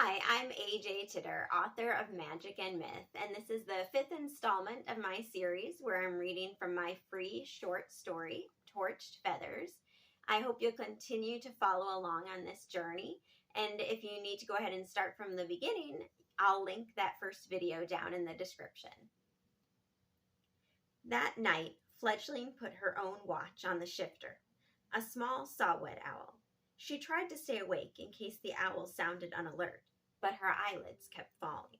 Hi, I'm AJ Titter, author of Magic and Myth, and this is the fifth installment of my series where I'm reading from my free short story, Torched Feathers. I hope you'll continue to follow along on this journey, and if you need to go ahead and start from the beginning, I'll link that first video down in the description. That night, Fledgling put her own watch on the shifter, a small saw-whet owl. She tried to stay awake in case the owl sounded unalert, but her eyelids kept falling.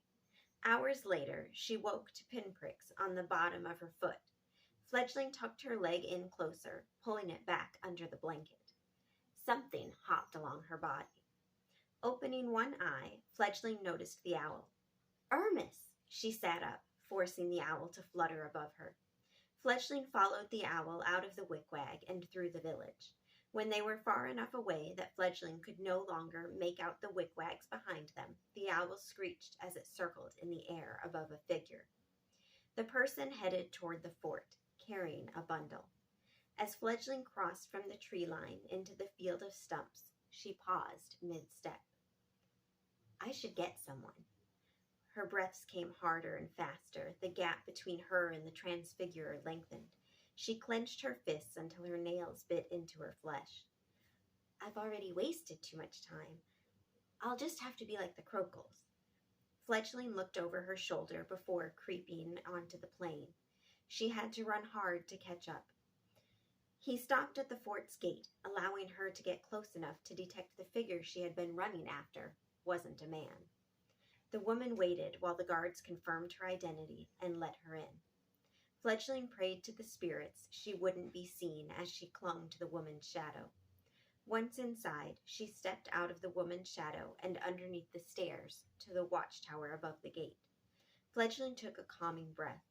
Hours later, she woke to pinpricks on the bottom of her foot. Fledgling tucked her leg in closer, pulling it back under the blanket. Something hopped along her body. Opening one eye, Fledgling noticed the owl. "Ermis!" She sat up, forcing the owl to flutter above her. Fledgling followed the owl out of the wigwag and through the village. When they were far enough away that Fledgling could no longer make out the wigwags behind them, the owl screeched as it circled in the air above a figure. The person headed toward the fort, carrying a bundle. As Fledgling crossed from the tree line into the field of stumps, she paused mid-step. "I should get someone." Her breaths came harder and faster. The gap between her and the transfigurer lengthened. She clenched her fists until her nails bit into her flesh. "I've already wasted too much time. I'll just have to be like the Crocals." Fledgling looked over her shoulder before creeping onto the plain. She had to run hard to catch up. He stopped at the fort's gate, allowing her to get close enough to detect the figure she had been running after wasn't a man. The woman waited while the guards confirmed her identity and let her in. Fledgling prayed to the spirits she wouldn't be seen as she clung to the woman's shadow. Once inside, she stepped out of the woman's shadow and underneath the stairs to the watchtower above the gate. Fledgling took a calming breath.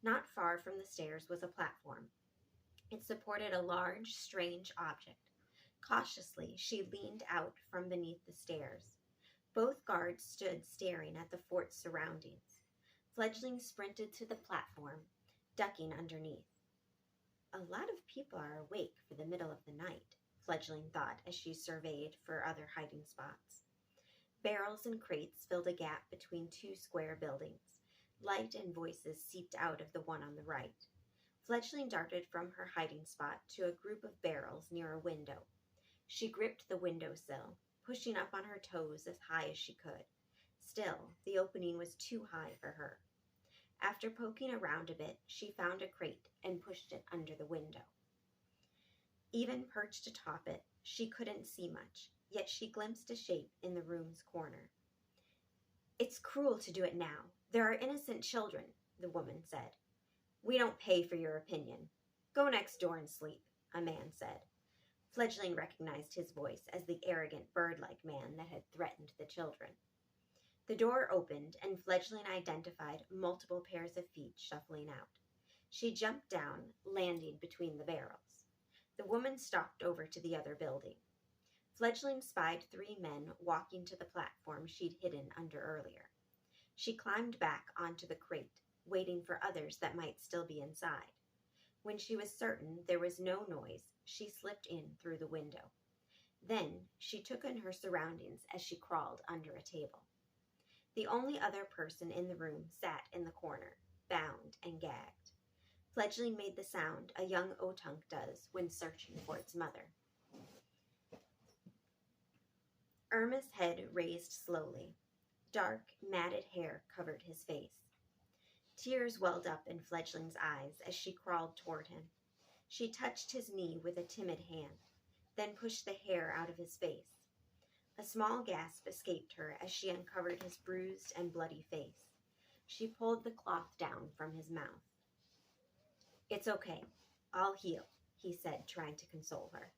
Not far from the stairs was a platform. It supported a large, strange object. Cautiously, she leaned out from beneath the stairs. Both guards stood staring at the fort's surroundings. Fledgling sprinted to the platform, ducking underneath. A lot of people are awake for the middle of the night, Fledgling thought as she surveyed for other hiding spots. Barrels and crates filled a gap between two square buildings. Light and voices seeped out of the one on the right. Fledgling darted from her hiding spot to a group of barrels near a window. She gripped the windowsill, pushing up on her toes as high as she could. Still, the opening was too high for her. After poking around a bit, she found a crate and pushed it under the window. Even perched atop it, she couldn't see much, yet she glimpsed a shape in the room's corner. "It's cruel to do it now. There are innocent children," the woman said. "We don't pay for your opinion. Go next door and sleep," a man said. Fledgling recognized his voice as the arrogant, bird-like man that had threatened the children. The door opened, and Fledgling identified multiple pairs of feet shuffling out. She jumped down, landing between the barrels. The woman stalked over to the other building. Fledgling spied 3 men walking to the platform she'd hidden under earlier. She climbed back onto the crate, waiting for others that might still be inside. When she was certain there was no noise, she slipped in through the window. Then she took in her surroundings as she crawled under a table. The only other person in the room sat in the corner, bound and gagged. Fledgling made the sound a young Otunk does when searching for its mother. Irma's head raised slowly. Dark, matted hair covered his face. Tears welled up in Fledgling's eyes as she crawled toward him. She touched his knee with a timid hand, then pushed the hair out of his face. A small gasp escaped her as she uncovered his bruised and bloody face. She pulled the cloth down from his mouth. "It's okay. I'll heal," he said, trying to console her.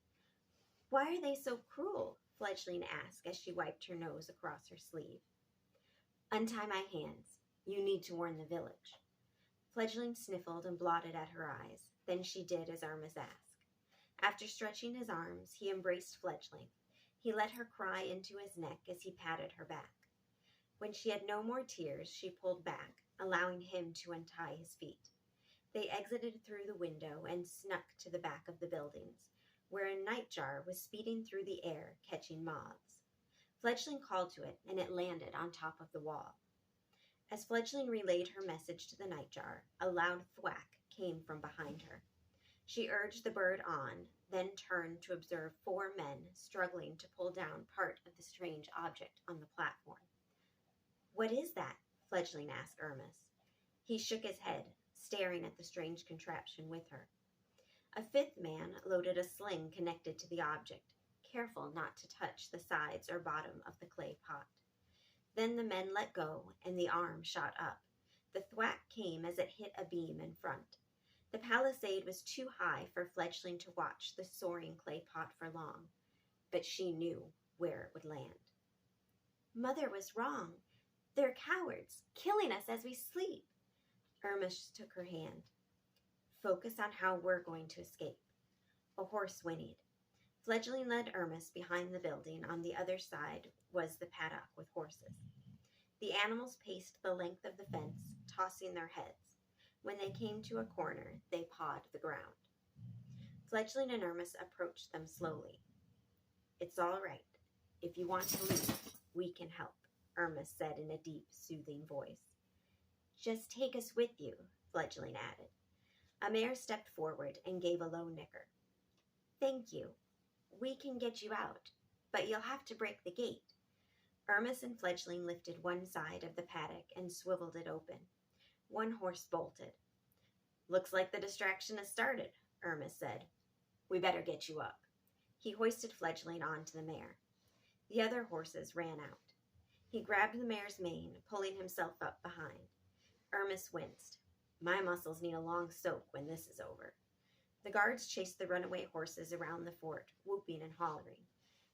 "Why are they so cruel?" Fledgling asked as she wiped her nose across her sleeve. "Untie my hands. You need to warn the village." Fledgling sniffled and blotted at her eyes. Then she did as Irma's asked. After stretching his arms, he embraced Fledgling. He let her cry into his neck as he patted her back. When she had no more tears, she pulled back, allowing him to untie his feet. They exited through the window and snuck to the back of the buildings, where a nightjar was speeding through the air, catching moths. Fledgling called to it, and it landed on top of the wall. As Fledgling relayed her message to the nightjar, a loud thwack came from behind her. She urged the bird on, then turned to observe 4 men struggling to pull down part of the strange object on the platform. "What is that?" Fledgling asked Ermis. He shook his head, staring at the strange contraption with her. A 5th man loaded a sling connected to the object, careful not to touch the sides or bottom of the clay pot. Then the men let go, and the arm shot up. The thwack came as it hit a beam in front. The palisade was too high for Fledgling to watch the soaring clay pot for long, but she knew where it would land. "Mother was wrong. They're cowards, killing us as we sleep." Ermis took her hand. "Focus on how we're going to escape." A horse whinnied. Fledgling led Ermis behind the building. On the other side was the paddock with horses. The animals paced the length of the fence, tossing their heads. When they came to a corner, they pawed the ground. Fledgling and Ermis approached them slowly. "It's all right. If you want to leave, we can help," Ermis said in a deep, soothing voice. "Just take us with you," Fledgling added. A mare stepped forward and gave a low nicker. "Thank you. We can get you out, but you'll have to break the gate." Ermis and Fledgling lifted one side of the paddock and swiveled it open. One horse bolted. "Looks like the distraction has started," Ermis said. "We better get you up." He hoisted Fledgling onto the mare. The other horses ran out. He grabbed the mare's mane, pulling himself up behind. Ermis winced. "My muscles need a long soak when this is over." The guards chased the runaway horses around the fort, whooping and hollering.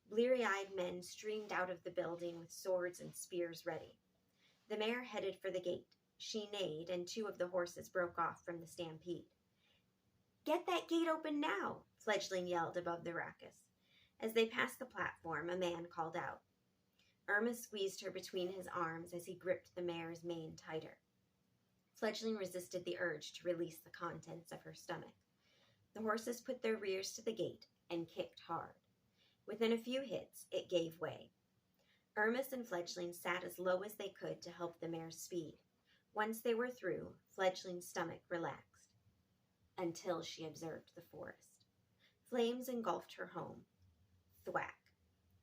Bleary-eyed men streamed out of the building with swords and spears ready. The mare headed for the gate. She neighed, and 2 of the horses broke off from the stampede. "Get that gate open now!" Fledgling yelled above the ruckus. As they passed the platform, a man called out. Ermis squeezed her between his arms as he gripped the mare's mane tighter. Fledgling resisted the urge to release the contents of her stomach. The horses put their rears to the gate and kicked hard. Within a few hits, it gave way. Ermis and Fledgling sat as low as they could to help the mare's speed. Once they were through, Fledgling's stomach relaxed, until she observed the forest. Flames engulfed her home. Thwack.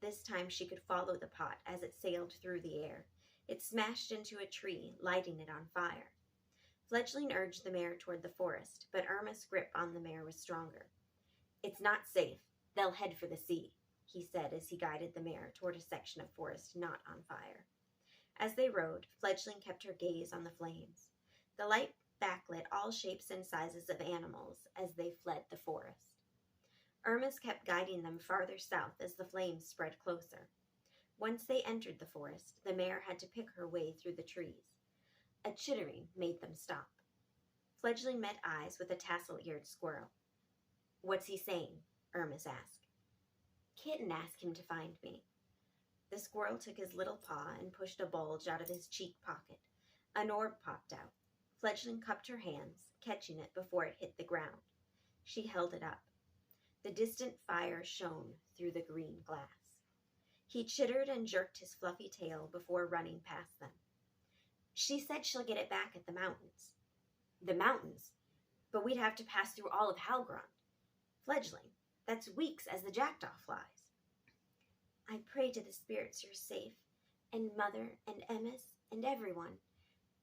This time she could follow the pot as it sailed through the air. It smashed into a tree, lighting it on fire. Fledgling urged the mare toward the forest, but Ermis' grip on the mare was stronger. "It's not safe. They'll head for the sea," he said as he guided the mare toward a section of forest not on fire. As they rode, Fledgling kept her gaze on the flames. The light backlit all shapes and sizes of animals as they fled the forest. Ermis kept guiding them farther south as the flames spread closer. Once they entered the forest, the mare had to pick her way through the trees. A chittering made them stop. Fledgling met eyes with a tassel-eared squirrel. "What's he saying?" Ermis asked. "Kitten asked him to find me." The squirrel took his little paw and pushed a bulge out of his cheek pocket. An orb popped out. Fledgling cupped her hands, catching it before it hit the ground. She held it up. The distant fire shone through the green glass. He chittered and jerked his fluffy tail before running past them. "She said she'll get it back at the mountains." "The mountains? But we'd have to pass through all of Halgrond. Fledgling, that's weeks as the jackdaw flies." "I pray to the spirits you're safe, and Mother and Emmis and everyone.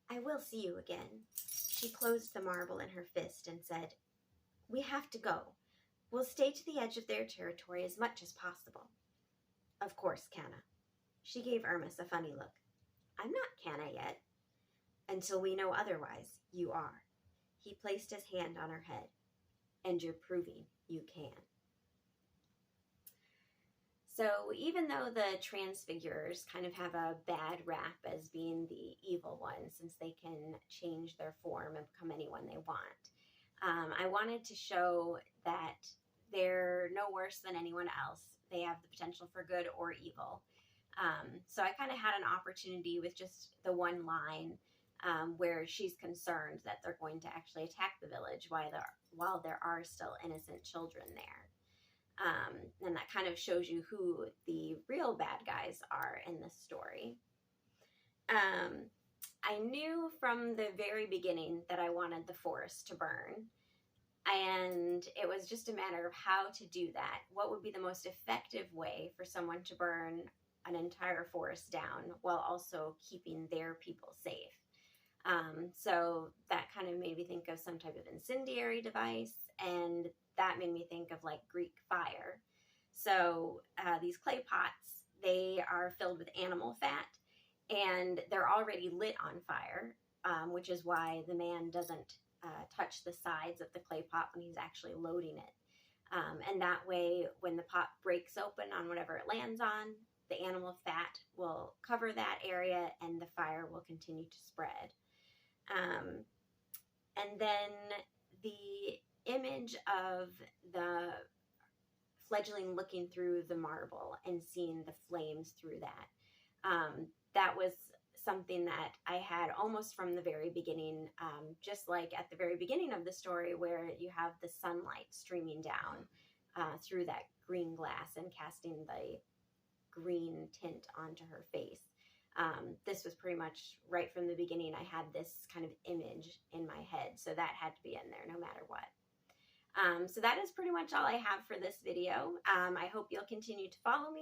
I will see you again." She closed the marble in her fist and said, "We have to go. We'll stay to the edge of their territory as much as possible." "Of course, Canna." She gave Ermis a funny look. "I'm not Canna yet." "Until we know otherwise, you are." He placed his hand on her head. "And you're proving you can." So even though the Transfigurers kind of have a bad rap as being the evil ones, since they can change their form and become anyone they want, I wanted to show that they're no worse than anyone else. They have the potential for good or evil. So I kind of had an opportunity with just the one line where she's concerned that they're going to actually attack the village while there are still innocent children there. And that kind of shows you who the real bad guys are in this story. I knew from the very beginning that I wanted the forest to burn, and it was just a matter of how to do that. What would be the most effective way for someone to burn an entire forest down while also keeping their people safe? So that kind of made me think of some type of incendiary device, and that made me think of like Greek fire. So these clay pots, they are filled with animal fat, and they're already lit on fire, which is why the man doesn't touch the sides of the clay pot when he's actually loading it. And that way, when the pot breaks open on whatever it lands on, the animal fat will cover that area and the fire will continue to spread. And then the image of the fledgling looking through the marble and seeing the flames through that, that was something that I had almost from the very beginning, just like at the very beginning of the story where you have the sunlight streaming down through that green glass and casting the green tint onto her face. This was pretty much right from the beginning. I had this kind of image in my head, so that had to be in there no matter what. So that is pretty much all I have for this video. I hope you'll continue to follow me